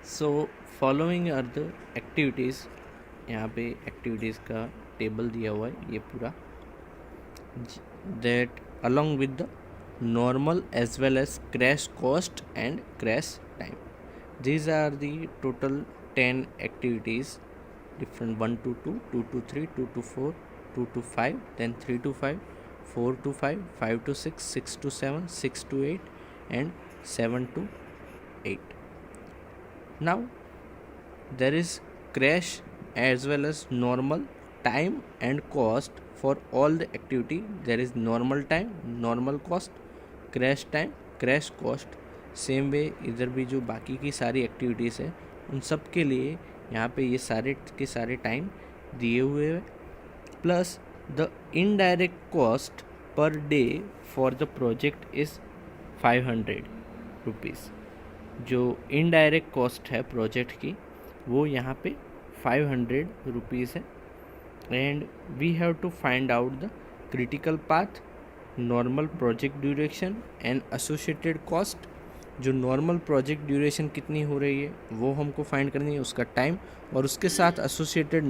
So following are the activities. यहाँ पे activities का टेबल दिया हुआ है ये पूरा, that along with the normal as well as crash cost and crash time. These are the total 10 activities, different 1 to 2, 2 to 3, 2 to 4, 2 to 5, then 3 to 5, 4 to 5, 5 to 6, 6 to 7, 6 to 8, and 7 to 8. Now there is crash as well as normal time and cost for all the activity. There is normal time, normal cost, crash time, crash cost. Same way इधर भी जो बाकी की सारी activities है उन सब के लिए यहाँ पे ये सारे के सारे टाइम दिए हुए हैं, plus the indirect cost per day for the project is 500 rupees. जो इनडायरेक्ट कॉस्ट है प्रोजेक्ट की वो यहाँ पे 500 रुपीज़ है। And we have to find out the critical path, normal project duration and associated cost. जो नॉर्मल प्रोजेक्ट ड्यूरेशन कितनी हो रही है वो हमको फाइंड करनी है, उसका टाइम, और उसके साथ एसोसिएटेड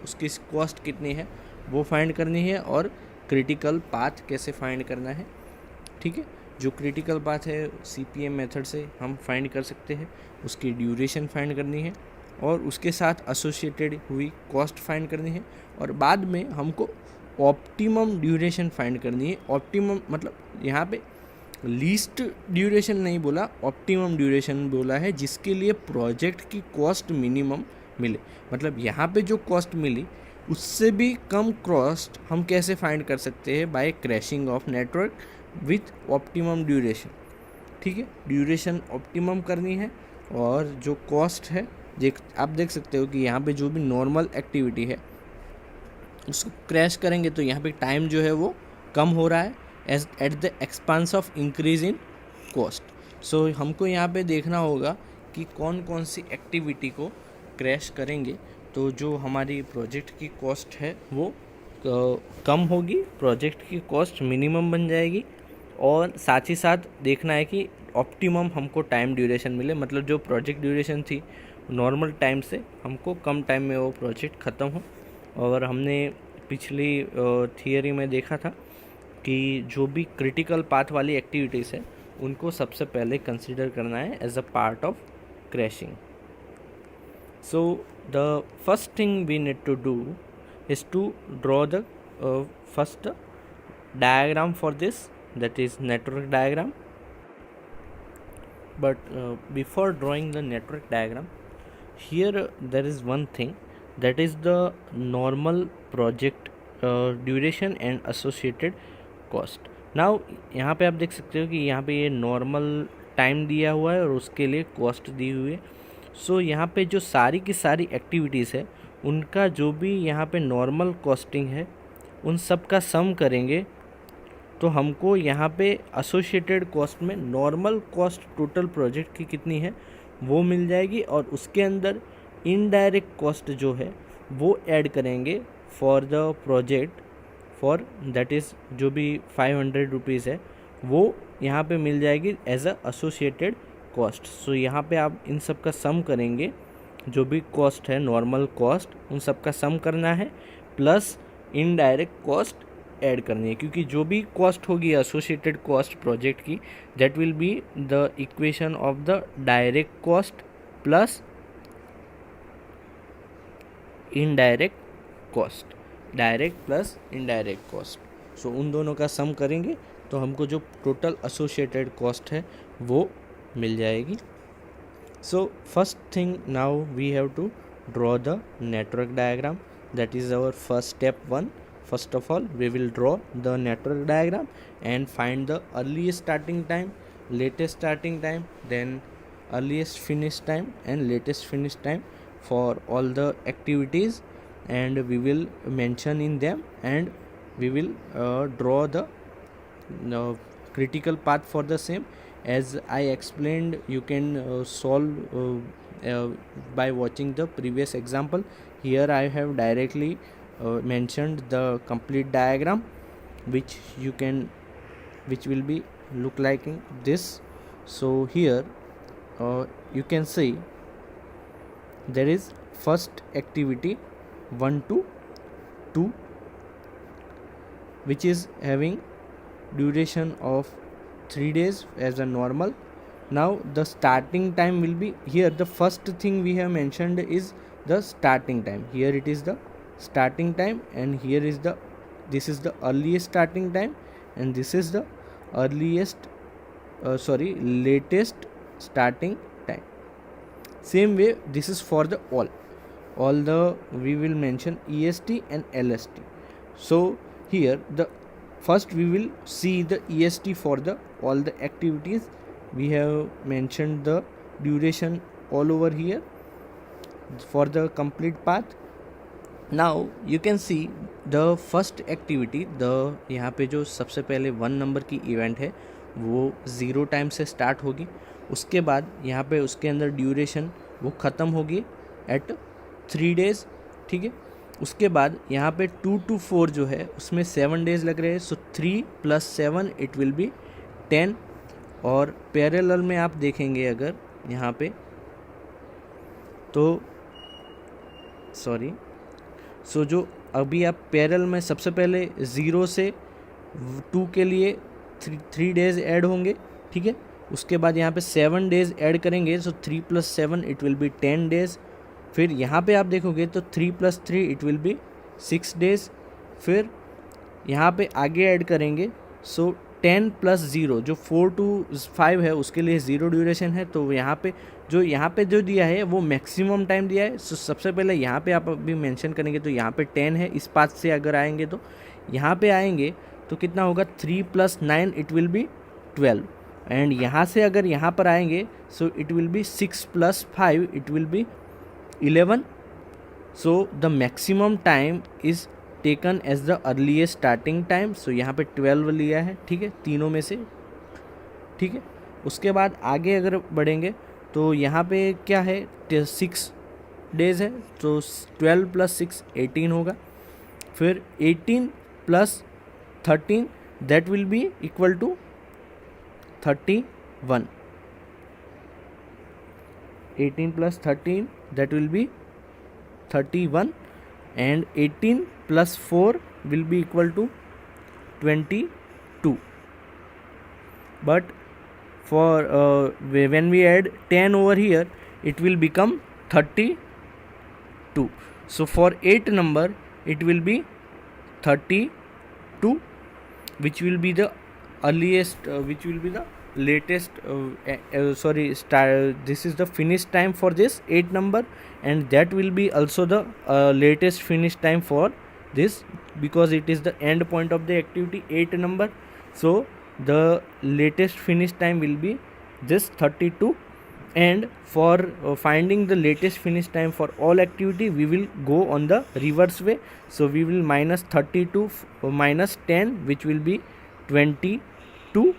उसकी कॉस्ट कितनी है वो फाइंड करनी है, और क्रिटिकल पाथ कैसे फाइंड करना है। ठीक है, जो क्रिटिकल पाथ है CPM मेथड से हम फाइंड कर सकते हैं, उसकी ड्यूरेशन फाइंड करनी है और उसके साथ एसोसिएटेड हुई कॉस्ट फाइंड करनी है, और बाद में हमको ऑप्टिमम ड्यूरेशन फाइंड करनी है। ऑप्टिमम मतलब यहाँ पे लीस्ट ड्यूरेशन नहीं बोला, ऑप्टिमम ड्यूरेशन बोला है, जिसके लिए प्रोजेक्ट की कॉस्ट मिनिमम मिले। मतलब यहाँ पे जो कॉस्ट मिली उससे भी कम कॉस्ट हम कैसे फाइंड कर सकते हैं, by crashing of network with optimum duration. ठीक है, ड्यूरेशन ऑप्टिमम करनी है और जो कॉस्ट है आप देख सकते हो कि यहाँ पे जो भी नॉर्मल एक्टिविटी है उसको क्रैश करेंगे तो यहाँ पे टाइम जो है वो कम हो रहा है as at the expense of increase in cost. So हमको यहाँ पे देखना होगा कि कौन कौन सी एक्टिविटी को क्रैश करेंगे तो जो हमारी प्रोजेक्ट की कॉस्ट है वो कम होगी, प्रोजेक्ट की कॉस्ट मिनिमम बन जाएगी, और साथ ही साथ देखना है कि ऑप्टिमम हमको टाइम ड्यूरेशन मिले। मतलब जो प्रोजेक्ट ड्यूरेशन थी नॉर्मल टाइम से हमको कम टाइम में वो प्रोजेक्ट ख़त्म हो। और हमने पिछली थियरी में देखा था कि जो भी क्रिटिकल पाथ वाली एक्टिविटीज़ है उनको सबसे पहले कंसिडर करना है as a part of crashing. So the first thing we need to do is to draw the first diagram for this, that is network diagram. But before drawing the network diagram, here there is one thing, that is the normal project duration and associated cost. now यहाँ पे आप देख सकते हो कि यहाँ पे ये नॉर्मल टाइम दिया हुआ है और उसके लिए कॉस्ट दी हुई है। सो यहाँ पे जो सारी की सारी एक्टिविटीज़ है उनका जो भी यहाँ पे नॉर्मल कॉस्टिंग है उन सब का सम करेंगे तो हमको यहाँ पे एसोसिएटेड कॉस्ट में नॉर्मल कॉस्ट टोटल प्रोजेक्ट की कितनी है वो मिल जाएगी, और उसके अंदर इनडायरेक्ट कॉस्ट जो है वो ऐड करेंगे for the project, for that is जो भी 500 रुपीज़ है वो यहाँ पे मिल जाएगी एज अ एसोसिएटेड कॉस्ट। सो यहाँ पे आप इन सब का सम करेंगे, जो भी कॉस्ट है नॉर्मल कॉस्ट उन सब का सम करना है, प्लस इनडायरेक्ट कॉस्ट ऐड करनी है, क्योंकि जो भी कॉस्ट होगी एसोसिएटेड कॉस्ट प्रोजेक्ट की that will be the equation of the direct cost plus indirect cost, direct plus indirect cost. So उन दोनों का सम करेंगे तो हमको जो टोटल एसोसिएटेड कॉस्ट है वो मिल जाएगी। So first thing, now we have to draw the network diagram. That is our first step 1. First of all, we will draw the network diagram and find the earliest starting time, latest starting time, then earliest finish time and latest finish time for all the activities, and we will mention in them, and we will draw the critical path for the same. As I explained, you can solve by watching the previous example. Here I have directly mentioned the complete diagram which will be look like in this. So here you can see there is first activity 1 to 2, which is having duration of 3 days as a normal. Now the starting time will be here. The first thing we have mentioned is the starting time. Here it is the starting time, and here is this is the earliest starting time, and this is the earliest latest starting time. Same way this is for the all the we will mention EST and LST. So here the first we will see the EST for the all the activities. We have mentioned the duration all over here for the complete path. Now you can see the first activity, the यहाँ पे जो सबसे पहले 1 number की event है वो 0 time से start होगी. उसके बाद यहाँ पे उसके अंदर ड्यूरेशन वो ख़त्म होगी एट 3 डेज़. ठीक है. उसके बाद यहाँ पे 2 to 4 जो है उसमें 7 डेज़ लग रहे हैं. सो 3 + 7 इट विल बी 10. और पैरेलल में आप देखेंगे अगर यहाँ पे तो सो जो अभी आप पैरेलल में सबसे पहले 0 से 2 के लिए 3 डेज़ ऐड होंगे. ठीक है. उसके बाद यहाँ पे 7 डेज़ ऐड करेंगे. सो 3 + 7 इट विल बी 10 डेज़. फिर यहाँ पे आप देखोगे तो 3 + 3 इट विल बी 6 डेज़. फिर यहाँ पे आगे ऐड करेंगे. सो 10 + 0 जो 4 to 5 है उसके लिए 0 ड्यूरेशन है. तो यहाँ पे जो दिया है वो मैक्सिमम टाइम दिया है. सो सबसे पहले यहाँ पे आप अभी मेंशन करेंगे तो यहाँ पे 10 है. इस पाथ से अगर आएंगे तो यहाँ पे आएंगे तो कितना होगा 3 + 9 इट विल बी 12. एंड यहाँ से अगर यहाँ पर आएंगे so it will be 6 + 5 it will be 11. So the maximum time is taken as the earliest starting time. So यहाँ पे 12 लिया है. ठीक है. तीनों में से. ठीक है. उसके बाद आगे अगर बढ़ेंगे तो यहाँ पे क्या है 6 डेज़ है. तो 12 + 6 18 होगा. फिर 18 + 13 that will be equal to 31. 18 + 13 that will be 31. and 18 + 4 will be equal to 22. But for when we add 10 over here it will become 32. So for 8 number it will be 32, which will be the earliest which will be the latest this is the finish time for this 8 number, and that will be also the latest finish time for this, because it is the end point of the activity 8 number. So the latest finish time will be this 32. And for finding the latest finish time for all activity we will go on the reverse way. So we will minus 32 minus 10, which will be 22.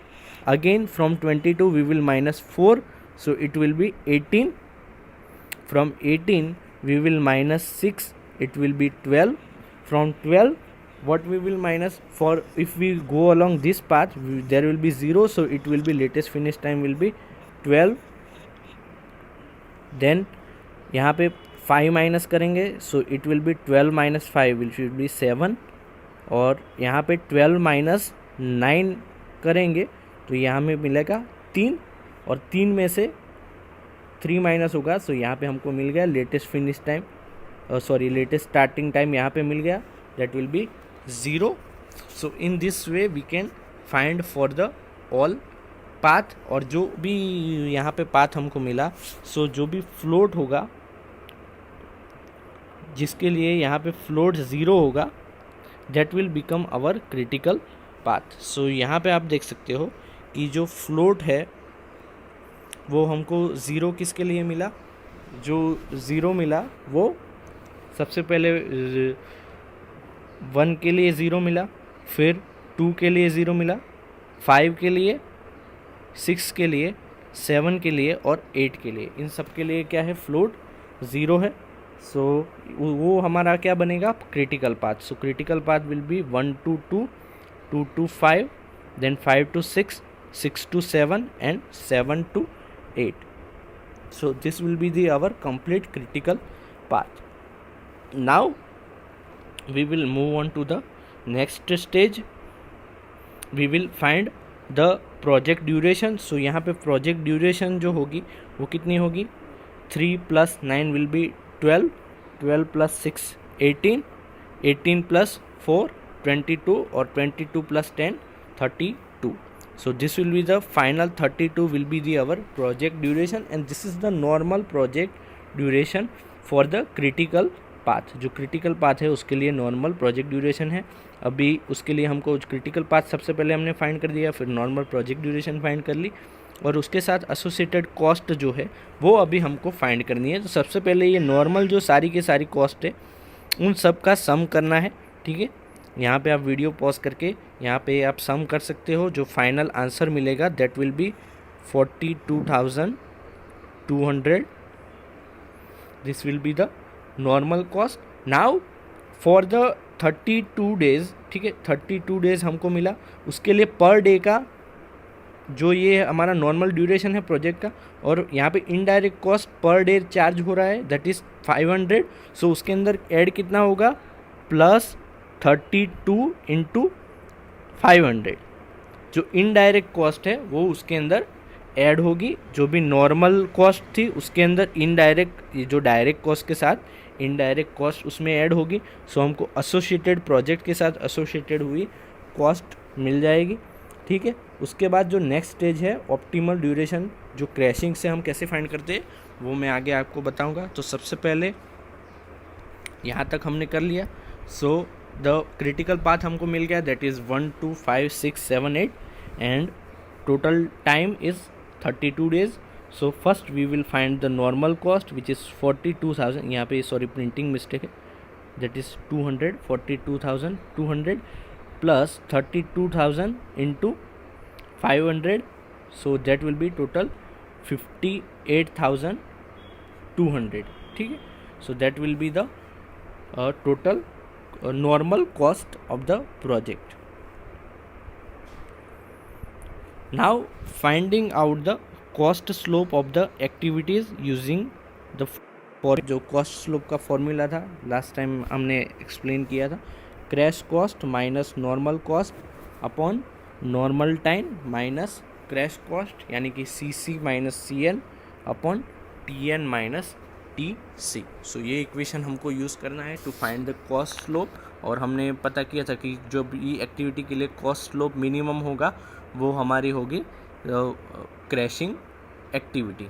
Again from 22 we will minus 4, so it will be 18. From 18 we will minus 6, it will be 12. From 12 what we will minus, for if we go along this path there will be 0, so it will be latest finish time will be 12. Then यहाँ पे 5 minus करेंगे, सो it will B 12 - 5 which will be 7. और यहाँ पे 12 - 9 करेंगे तो यहाँ में मिलेगा 3, और 3 में से 3 माइनस होगा, सो यहाँ पे हमको मिल गया latest finish time, latest starting time यहाँ पे मिल गया, that will be 0. So in this way we can find for the all path. और जो भी यहाँ पे पाथ हमको मिला, सो जो भी फ्लोट होगा, जिसके लिए यहाँ पे फ्लोट 0 होगा, that will become our critical path. So यहाँ पे आप देख सकते हो कि जो फ्लोट है वो हमको 0 किसके लिए मिला, जो 0 मिला वो सबसे पहले 1 के लिए 0 मिला, फिर 2 के लिए 0 मिला, 5 के लिए, 6 के लिए, 7 के लिए और 8 के लिए. इन सब के लिए क्या है, फ्लोट 0 है. सो वो हमारा क्या बनेगा, critical path. So critical path will be 1 to 2, 2 to 5, then 5 to 6, 6 to 7 and 7 to 8. So this will be the our complete critical path. Now we will move on to the next stage. We will find the project duration. So यहाँ पे project duration जो होगी वो कितनी होगी, 3 + 9 will be 12, 12 + 6 18, 18 + 4 22, और 22 + 10 32. So this will be the final 32 will be the our project duration, and this is the normal project duration for the critical path. जो critical path है उसके लिए normal project duration है. अभी उसके लिए हमको critical path सबसे पहले हमने फाइंड कर दिया, फिर normal project duration फाइंड कर ली, और उसके साथ एसोसिएटेड कॉस्ट जो है वो अभी हमको फाइंड करनी है. तो सबसे पहले ये नॉर्मल जो सारी की सारी कॉस्ट है उन सब का सम करना है. ठीक है, यहाँ पे आप वीडियो पॉज करके यहाँ पे आप सम कर सकते हो. जो फाइनल आंसर मिलेगा that will B 42,200. This will be the normal cost. Now for the 32 days, ठीक है, 32 डेज हमको मिला. उसके लिए पर डे का जो ये हमारा नॉर्मल ड्यूरेशन है प्रोजेक्ट का, और यहाँ पे indirect cost per day charge हो रहा है दैट इज़ 500. सो उसके अंदर ऐड कितना होगा, +32 × 500. जो इनडायरेक्ट कॉस्ट है वो उसके अंदर ऐड होगी. जो भी नॉर्मल कॉस्ट थी उसके अंदर इनडायरेक्ट, जो डायरेक्ट कॉस्ट के साथ इनडायरेक्ट कॉस्ट उसमें ऐड होगी. सो हमको एसोसिएटेड प्रोजेक्ट के साथ एसोसिएटेड हुई कॉस्ट मिल जाएगी. ठीक है, उसके बाद जो नेक्स्ट स्टेज है ऑप्टिमल ड्यूरेशन, जो क्रैशिंग से हम कैसे फाइंड करते हैं वो मैं आगे आपको बताऊंगा. तो सबसे पहले यहाँ तक हमने कर लिया. सो द क्रिटिकल पाथ हमको मिल गया that is 1 2 5 6 7 8 and total time is 32 days. So first we will find the normal cost which is 42,000. यहाँ पे सॉरी प्रिंटिंग मिस्टेक है, that is 200, 42,200 plus 32,000 into 500. So that will be total 58,200. ठीक है, so that will be the total normal cost of the project. Now finding out the cost slope of the activities using the जो cost slope का formula था last time हमने explain किया था, crash cost minus normal cost upon normal time minus crash cost, यानी कि CC minus CN upon TN minus TC. So ये equation हमको यूज़ करना है to find the cost slope. और हमने पता किया था कि जो भी एक्टिविटी के लिए कॉस्ट स्लोप मिनिमम होगा वो हमारी होगी क्रैशिंग एक्टिविटी.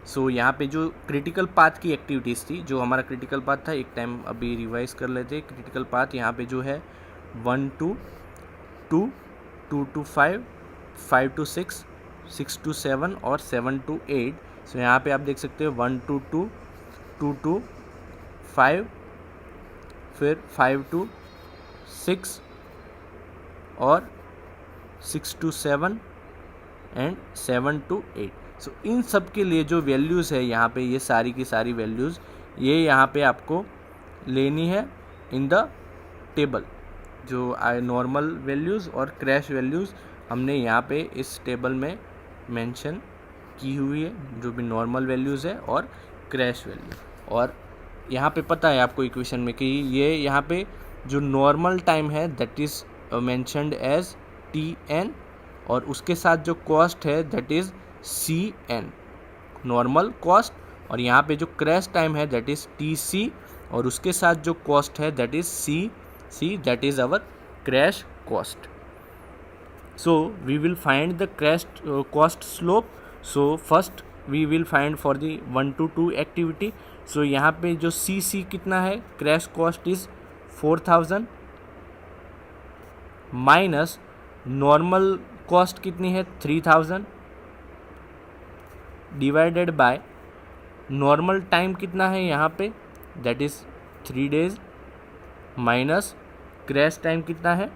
सो यहाँ पे जो क्रिटिकल पाथ की एक्टिविटीज़ थी, जो हमारा क्रिटिकल पाथ था, एक टाइम अभी रिवाइज कर लेते. क्रिटिकल पाथ यहाँ पे जो है 1 to 2, 2 to 5, 5 to 6, 6 to 7 और 7 to 8. सो यहाँ पे आप देख सकते हो 1 to 2, 2 to 5, फिर 5 to 6 और 6 to 7 एंड 7 to 8. सो इन सब के लिए जो वैल्यूज़ है यहाँ पे, ये सारी की सारी वैल्यूज़ ये यहाँ पे आपको लेनी है इन द टेबल. जो नॉर्मल वैल्यूज़ और क्रैश वैल्यूज़ हमने यहाँ पे इस टेबल में मेंशन की हुई है, जो भी नॉर्मल वैल्यूज़ है और क्रैश वैल्यू. और यहाँ पे पता है आपको इक्वेशन में कि ये यहाँ पे जो नॉर्मल टाइम है that is mentioned as TN, और उसके साथ जो कॉस्ट है that is CN normal cost, और यहाँ पे जो क्रैश टाइम है दैट इज़ TC, और उसके साथ जो कॉस्ट है that is CC, that is our crash cost. So we will find the crash cost slope. So first we will find for the 1 to 2 activity. So यहाँ पे जो CC कितना है, crash cost is 4,000 minus normal cost कितनी है 3,000 divided by normal time कितना है यहाँ पे that is 3 days minus crash time कितना है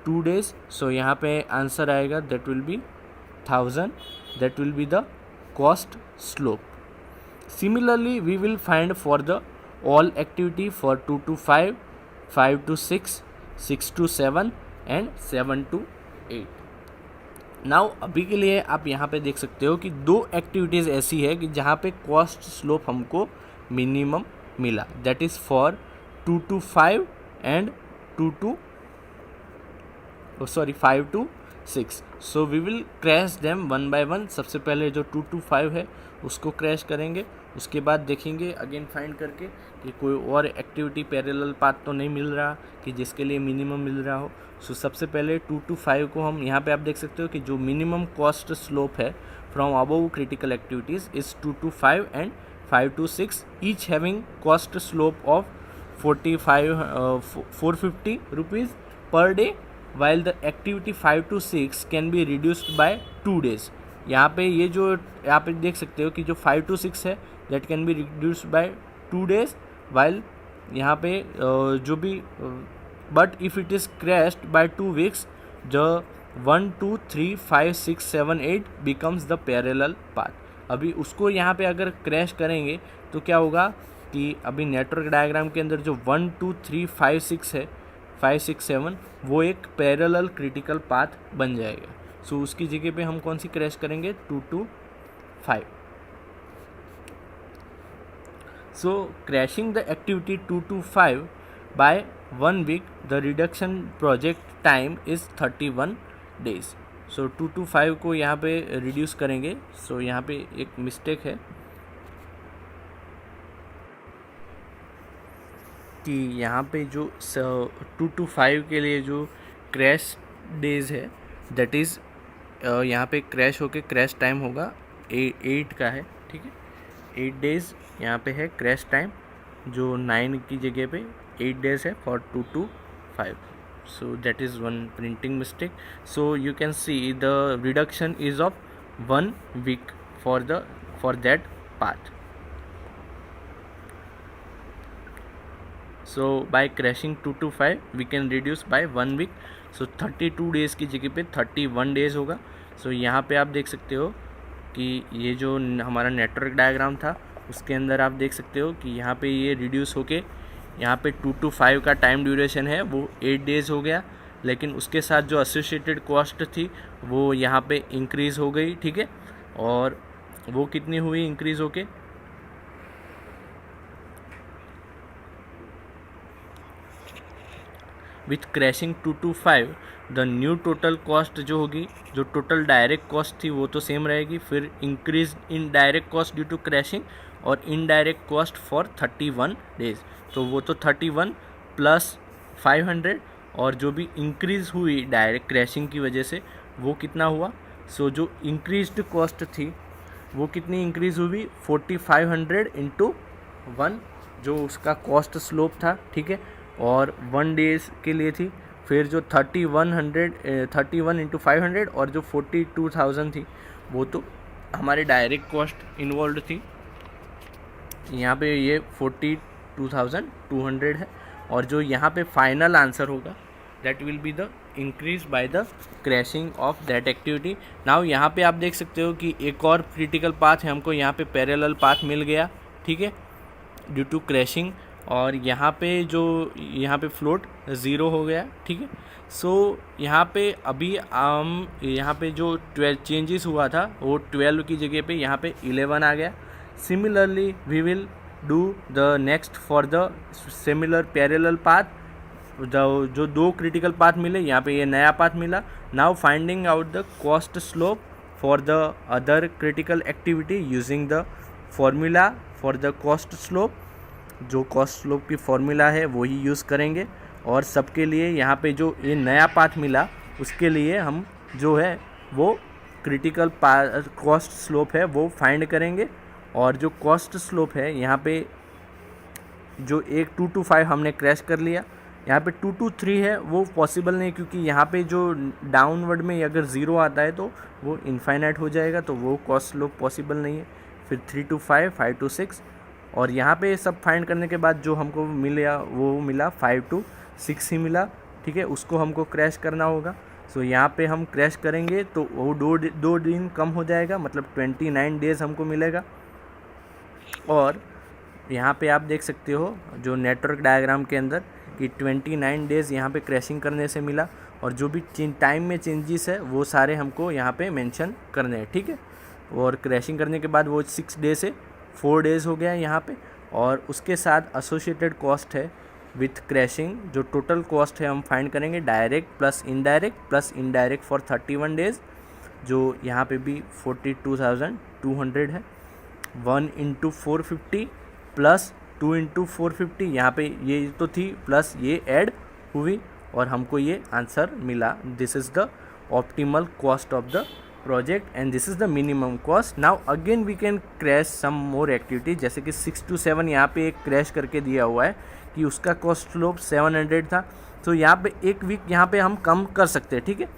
2 days. सो यहाँ पे आंसर आएगा that will be 1000. That will be the cost slope. Similarly we will find for the all activity for 2 to 5, 5 to 6, 6 to 7 and 7 to 8. Now अभी के लिए आप यहाँ पे देख सकते हो कि दो एक्टिविटीज़ ऐसी है कि जहाँ पे कॉस्ट स्लोप हमको मिनिमम मिला, that is for 2 to 5 and 2 to 5 to 6. So we will crash them one by one. सबसे पहले जो 2 to 5 है उसको क्रैश करेंगे, उसके बाद देखेंगे अगेन फाइंड करके कि कोई और एक्टिविटी पैरेलल पाथ तो नहीं मिल रहा कि जिसके लिए मिनिमम मिल रहा हो. सो सबसे पहले 2 to 5 को हम यहाँ पे आप देख सकते हो कि जो मिनिमम कॉस्ट स्लोप है from above critical activities is 2 to 5 and 5 to 6, each having cost slope of 450 rupees per day, while the activity 5 to 6 can be reduced by 2 days. यहाँ पे ये जो यहाँ पे देख सकते हो कि जो 5 to 6 है that can be reduced by 2 days, while यहाँ पे जो भी but if it is crashed by 2 weeks the 1 2 3 5 6 7 8 becomes the parallel path. अभी उसको यहाँ पे अगर क्रैश करेंगे तो क्या होगा कि अभी नेटवर्क डायग्राम के अंदर जो 1 2 3 5 6 है 5 6 7 वो एक पैरेलल क्रिटिकल पाथ बन जाएगा. सो उसकी जगह पे हम कौन सी क्रैश करेंगे 2 to 5. So crashing the activity 2 to 5 by 1 week the reduction project time is 31 days. So 2 to 5 को यहाँ पे रिड्यूस करेंगे. सो यहाँ पे एक मिस्टेक है कि यहाँ पे जो 2 to 5 के लिए जो क्रैश डेज है दैट इज़ यहाँ पे क्रैश होके क्रैश टाइम होगा 8 का है, ठीक है. 8 days यहाँ पे है क्रैश टाइम, जो 9 की जगह पे 8 days है for 2 to 5. So that is one printing mistake. So you can see the reduction is of 1 week for that path. So by crashing 2 to 5 we can reduce by 1 week. So 32 days की जगह पे 31 days होगा. So यहाँ पे आप देख सकते हो कि ये जो हमारा नेटवर्क डायग्राम था उसके अंदर आप देख सकते हो कि यहाँ पे ये रिड्यूस होके यहाँ पे 2 to 5 का टाइम ड्यूरेशन है वो 8 days हो गया, लेकिन उसके साथ जो एसोसिएटेड कॉस्ट थी वो यहाँ पे इंक्रीज़ हो गई, ठीक है. और वो कितनी हुई इंक्रीज़ होके with crashing 2 to 5 the new total cost जो होगी, जो टोटल डायरेक्ट कॉस्ट थी वो तो सेम रहेगी, फिर increase in direct cost due to crashing और इनडायरेक्ट कॉस्ट फॉर 31 डेज. तो वो तो 31 प्लस 500 और जो भी इंक्रीज़ हुई डायरेक्ट क्रैशिंग की वजह से वो कितना हुआ. सो जो इंक्रीज्ड कॉस्ट थी वो कितनी इंक्रीज़ हुई 4500 इंटू 1 जो उसका कॉस्ट स्लोप था, ठीक है. और 1 डेज के लिए थी, फिर जो 31 इंटू 500 और जो 42,000 थी वो तो हमारे डायरेक्ट कॉस्ट इन्वॉल्व थी. यहाँ पे ये 42,200 है. और जो यहाँ पे फाइनल आंसर होगा that will be the increase by the crashing of that activity. Now यहाँ पे आप देख सकते हो कि एक और क्रिटिकल पाथ है, हमको यहाँ पे पैरेलल पाथ मिल गया, ठीक है, ड्यू टू क्रैशिंग. और यहाँ पे फ्लोट 0 हो गया, ठीक है. सो यहाँ पे अभी हम यहाँ पे जो 12 चेंजेस हुआ था वो 12 की जगह पे यहाँ पे 11 आ गया. Similarly we will do the next for the similar parallel path. जो 2 क्रिटिकल पाथ मिले यहाँ पे ये नया पाथ मिला. Now finding out the cost slope for the other critical activity using the formula for the cost slope. जो cost slope की formula है वही यूज़ करेंगे. और सबके लिए यहाँ पे जो ये नया पाथ मिला उसके लिए हम जो है वो क्रिटिकल कॉस्ट स्लोप है वो फाइंड करेंगे. और जो कॉस्ट स्लोप है यहाँ पे जो 2 to 5 हमने क्रैश कर लिया, यहाँ पे 2 to 3 है वो पॉसिबल नहीं, क्योंकि यहाँ पे जो डाउनवर्ड में अगर 0 आता है तो वो इनफाइनाइट हो जाएगा, तो वो कॉस्ट स्लोप पॉसिबल नहीं है. फिर 3 to 5, 5 to 6 और यहाँ पे सब फाइंड करने के बाद जो हमको मिला वो मिला 5 to 6 ही मिला, ठीक है. उसको हमको क्रैश करना होगा. सो यहाँ पे हम क्रैश करेंगे तो वो 2 दिन कम हो जाएगा, मतलब 29 डेज़ हमको मिलेगा. और यहाँ पे आप देख सकते हो जो नेटवर्क डायग्राम के अंदर कि 29 डेज़ यहाँ पे क्रैशिंग करने से मिला, और जो भी टाइम में चेंजेस है वो सारे हमको यहाँ पे मेंशन करने हैं, ठीक है। और क्रैशिंग करने के बाद वो 6 डे से 4 डेज़ हो गया है यहाँ पे, और उसके साथ एसोसिएटेड कॉस्ट है विथ क्रैशिंग। जो टोटल कॉस्ट है हम फाइंड करेंगे direct plus indirect for 31 days, जो यहाँ पे भी 42,200 है। 1 इंटू 450 प्लस 2 इंटू 450, यहाँ पे ये तो थी प्लस ये ऐड हुई और हमको ये आंसर मिला। This is the optimal cost of the project and this is the minimum cost. Now again we can crash some more activity, जैसे कि 6 to 7 यहाँ पे एक क्रैश करके दिया हुआ है कि उसका कॉस्ट स्लोप 700 था, तो यहाँ पे एक वीक यहाँ पे हम कम कर सकते हैं, ठीक है।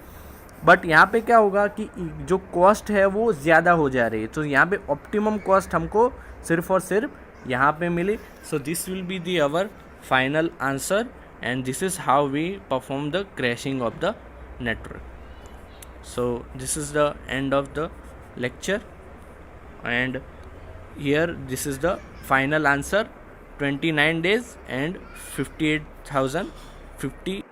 बट यहाँ पे क्या होगा कि जो कॉस्ट है वो ज़्यादा हो जा रही है, तो यहाँ पे ऑप्टिमम कॉस्ट हमको सिर्फ और सिर्फ यहाँ पे मिली। So this will be the our final answer and this is how we perform the crashing of the network. So this is the end of the lecture, and here this is the final answer: 29 days and 58,050